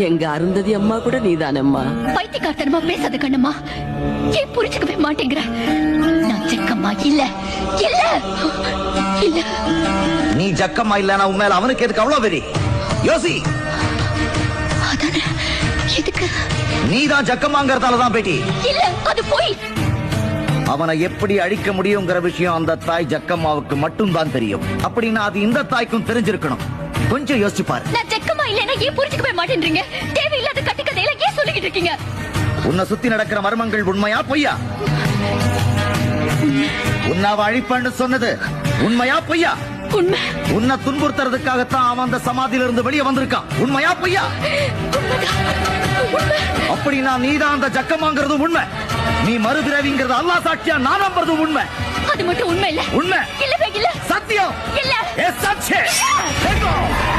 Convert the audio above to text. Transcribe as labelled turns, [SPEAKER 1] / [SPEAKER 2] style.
[SPEAKER 1] எங்க அருந்ததி அம்மா கூட நீதானம்மா.
[SPEAKER 2] பைத்தியக்காரத்தனமா பேசாத கண்ணம்மா. ஏன் புரிஞ்சுக்கவே மாட்டேங்கிற? நான் ஜக்கம்மா இல்ல இல்ல இல்ல.
[SPEAKER 3] நீ ஜக்கம்மா இல்லனா உண்மையில அவனுக்கு எதுக்கு அவ்வளவு வெறி? யோசி.
[SPEAKER 2] அதானே எதுக்கு?
[SPEAKER 3] நீதான் ஜக்கம்மாங்கறதால தான் பேட்டி.
[SPEAKER 2] இல்ல அது போய்.
[SPEAKER 3] அவனை எப்படி அழிக்க முடியுங்கிற விஷயம் அந்த தாய் ஜக்கம்மாவுக்கு மட்டும் தான் தெரியும். அப்படின்னா அது இந்த தாய்க்கும் தெரிஞ்சிருக்கணும். கொஞ்சம் யோசிச்சு பாரு.
[SPEAKER 2] நான் ஜக்கம்மா இல்லனா ஏன் புரிஞ்சுக்கவே மாட்டேன்றீங்க? தேவையில்லாத கட்டுக்கதையில ஏன் சொல்லிக்கிட்டு இருக்கீங்க?
[SPEAKER 3] உன்னை சுத்தி நடக்கிற மர்மங்கள் உண்மையா பொய்யா? உன்னை அழிப்பன்னு சொன்னது உண்மையா பொய்யா?
[SPEAKER 2] உண்மை.
[SPEAKER 3] உன்னை துன்புறுத்துறதுக்காகத்தான் அவன் அந்த சமாதியில இருந்து வெளியே வந்திருக்கான். உண்மையா பொய்யா? அப்படின்னா நீதான் அந்த ஜக்கம்மாங்கிறது உண்மை. நீ மறுபிறவிங்கிறது அல்லாஹ் சாட்சியா நான் நம்புறது உண்மை.
[SPEAKER 2] அது மட்டும் உண்மை இல்ல.
[SPEAKER 3] உண்மை
[SPEAKER 2] இல்லவே இல்ல.
[SPEAKER 3] சத்தியம்
[SPEAKER 2] இல்ல.
[SPEAKER 3] சத்தியம்.